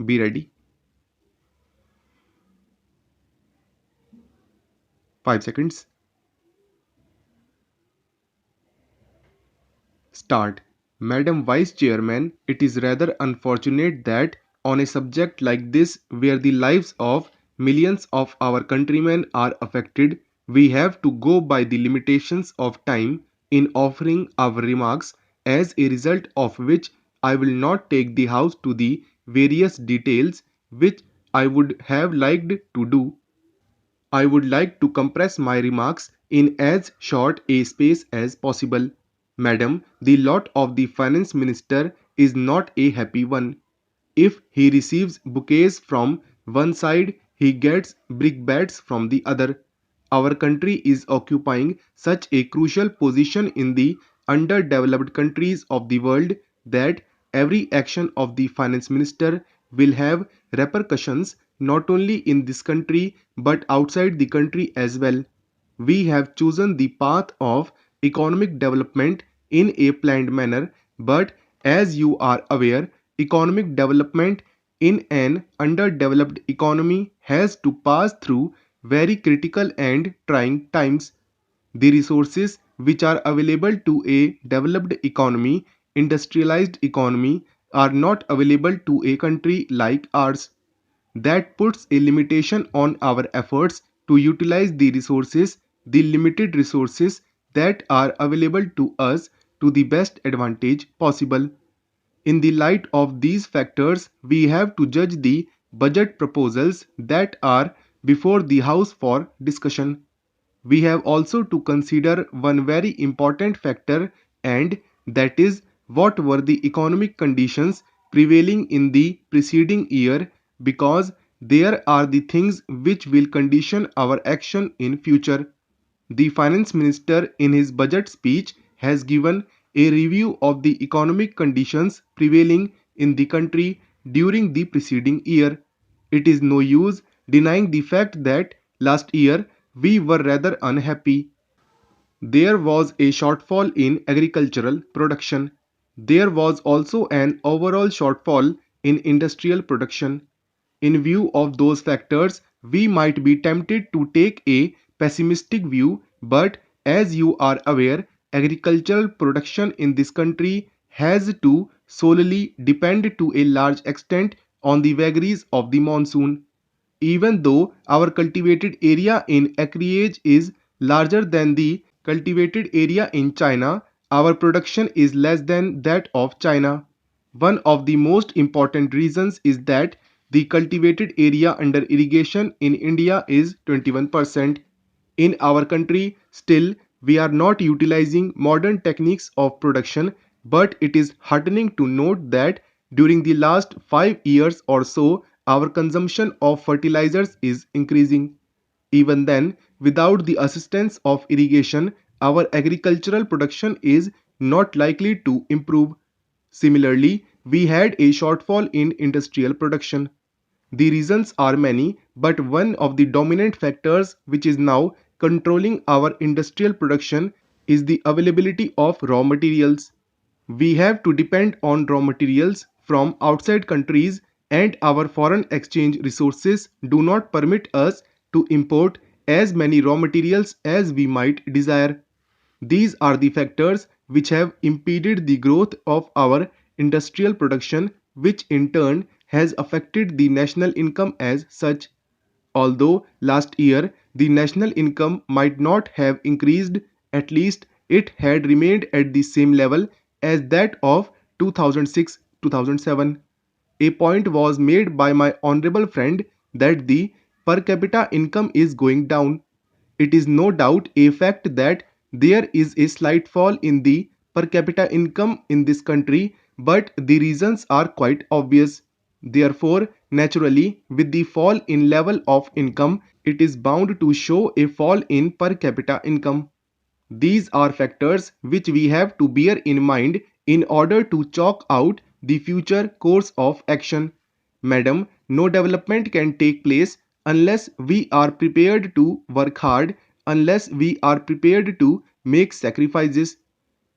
Be ready. 5 seconds. Start. Madam Vice Chairman, it is rather unfortunate that on a subject like this, where the lives of millions of our countrymen are affected, we have to go by the limitations of time in offering our remarks, as a result of which I will not take the House to the various details which I would have liked to do. I would like to compress my remarks in as short a space as possible. Madam, the lot of the finance minister is not a happy one. If he receives bouquets from one side, he gets brickbats from the other. Our country is occupying such a crucial position in the underdeveloped countries of the world that every action of the finance minister will have repercussions not only in this country but outside the country as well. We have chosen the path of economic development in a planned manner, but as you are aware, economic development in an underdeveloped economy has to pass through very critical and trying times. The resources which are available to a developed economy, industrialized economy, are not available to a country like ours. That puts a limitation on our efforts to utilize the resources, the limited resources that are available to us, to the best advantage possible. In the light of these factors, we have to judge the budget proposals that are before the House for discussion. We have also to consider one very important factor, and that is what were the economic conditions prevailing in the preceding year, because there are the things which will condition our action in future. The finance minister in his budget speech has given a review of the economic conditions prevailing in the country during the preceding year. It is no use denying the fact that last year we were rather unhappy. There was a shortfall in agricultural production. There was also an overall shortfall in industrial production. In view of those factors, we might be tempted to take a pessimistic view, but as you are aware, agricultural production in this country has to solely depend to a large extent on the vagaries of the monsoon. Even though our cultivated area in acreage is larger than the cultivated area in China, our production is less than that of China. One of the most important reasons is that the cultivated area under irrigation in India is 21%. In our country, still, we are not utilizing modern techniques of production, but it is heartening to note that during the last 5 years or so, our consumption of fertilizers is increasing. Even then, without the assistance of irrigation, our agricultural production is not likely to improve. Similarly, we had a shortfall in industrial production. The reasons are many, but one of the dominant factors which is now controlling our industrial production is the availability of raw materials. We have to depend on raw materials from outside countries, and our foreign exchange resources do not permit us to import as many raw materials as we might desire. These are the factors which have impeded the growth of our industrial production, which in turn has affected the national income as such. Although last year the national income might not have increased, at least it had remained at the same level as that of 2006-2007. A point was made by my honorable friend that the per capita income is going down. It is no doubt a fact that there is a slight fall in the per capita income in this country, but the reasons are quite obvious. Therefore, naturally, with the fall in level of income, it is bound to show a fall in per capita income. These are factors which we have to bear in mind in order to chalk out the future course of action. Madam, no development can take place unless we are prepared to work hard, unless we are prepared to make sacrifices.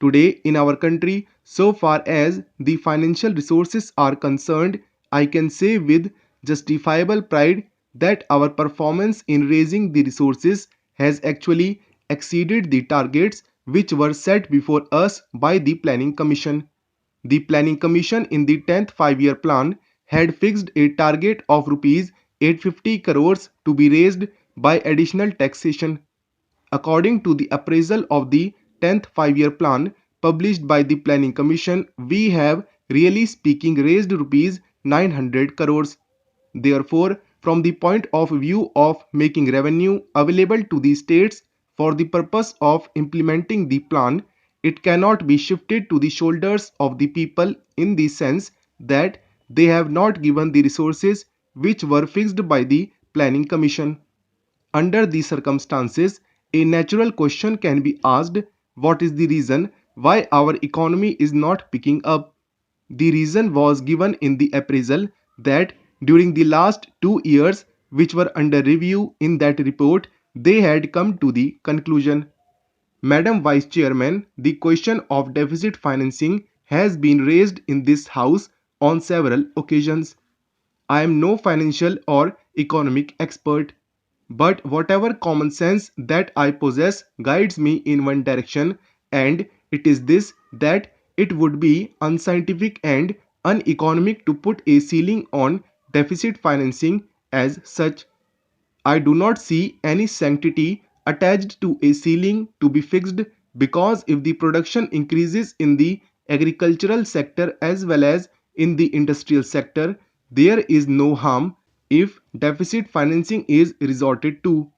Today in our country, so far as the financial resources are concerned, I can say with justifiable pride that our performance in raising the resources has actually exceeded the targets which were set before us by the Planning Commission. The Planning Commission in the 10th five-year plan had fixed a target of rupees 850 crores to be raised by additional taxation. According to the appraisal of the 10th five-year plan published by the Planning Commission, we have really speaking raised rupees 900 crores. Therefore, from the point of view of making revenue available to the states for the purpose of implementing the plan, it cannot be shifted to the shoulders of the people in the sense that they have not given the resources which were fixed by the Planning Commission. Under these circumstances, a natural question can be asked: what is the reason why our economy is not picking up? The reason was given in the appraisal that during the last 2 years, which were under review in that report, they had come to the conclusion. Madam Vice Chairman, the question of deficit financing has been raised in this House on several occasions. I am no financial or economic expert, but whatever common sense that I possess guides me in one direction, and it is this, that it would be unscientific and uneconomic to put a ceiling on deficit financing as such. I do not see any sanctity attached to a ceiling to be fixed, because if the production increases in the agricultural sector as well as in the industrial sector, there is no harm if deficit financing is resorted to.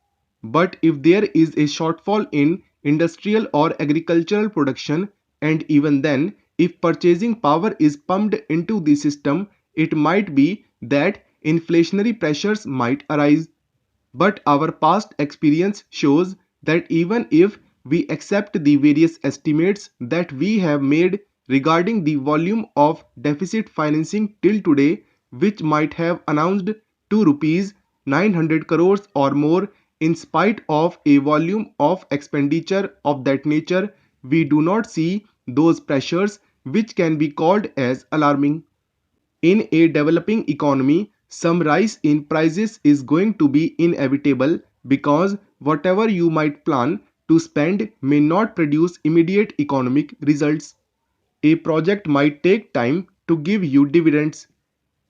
But if there is a shortfall in industrial or agricultural production, and even then, if purchasing power is pumped into the system, it might be that inflationary pressures might arise. But our past experience shows that even if we accept the various estimates that we have made regarding the volume of deficit financing till today, which might have announced to rupees 900 crores or more, in spite of a volume of expenditure of that nature, we do not see those pressures which can be called as alarming. In a developing economy, some rise in prices is going to be inevitable, because whatever you might plan to spend may not produce immediate economic results. A project might take time to give you dividends.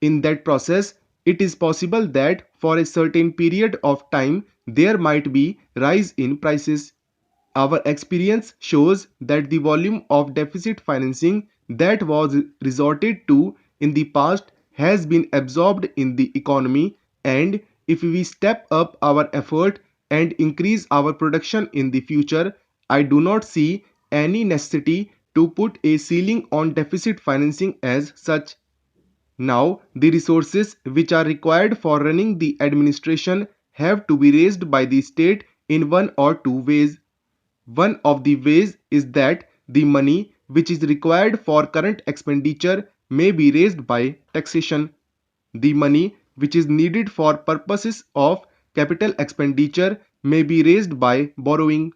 In that process, it is possible that for a certain period of time there might be rise in prices. Our experience shows that the volume of deficit financing that was resorted to in the past has been absorbed in the economy, and if we step up our effort and increase our production in the future, I do not see any necessity to put a ceiling on deficit financing as such. Now, the resources which are required for running the administration have to be raised by the state in one or two ways. One of the ways is that the money which is required for current expenditure may be raised by taxation. The money which is needed for purposes of capital expenditure may be raised by borrowing.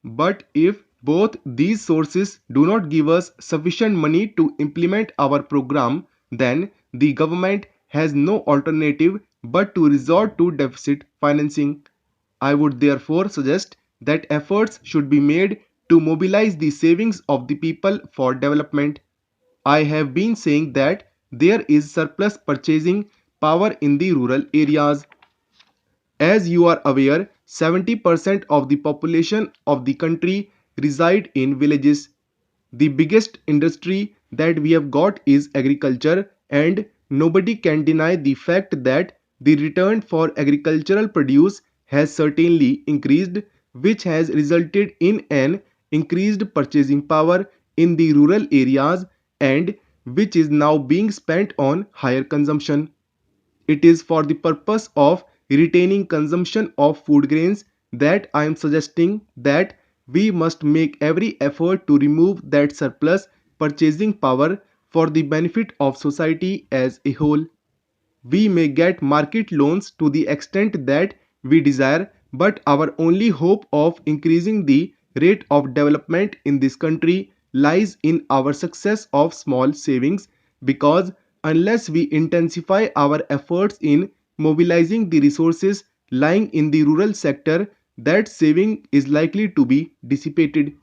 But if both these sources do not give us sufficient money to implement our program, then the government has no alternative but to resort to deficit financing. I would therefore suggest that efforts should be made to mobilize the savings of the people for development. I have been saying that there is surplus purchasing power in the rural areas. As you are aware, 70% of the population of the country reside in villages. The biggest industry that we have got is agriculture, and nobody can deny the fact that the return for agricultural produce has certainly increased, which has resulted in an increased purchasing power in the rural areas, and which is now being spent on higher consumption. It is for the purpose of retaining consumption of food grains that I am suggesting that we must make every effort to remove that surplus purchasing power for the benefit of society as a whole. We may get market loans to the extent that we desire, but our only hope of increasing the rate of development in this country lies in our success of small savings, because unless we intensify our efforts in mobilizing the resources lying in the rural sector, that saving is likely to be dissipated.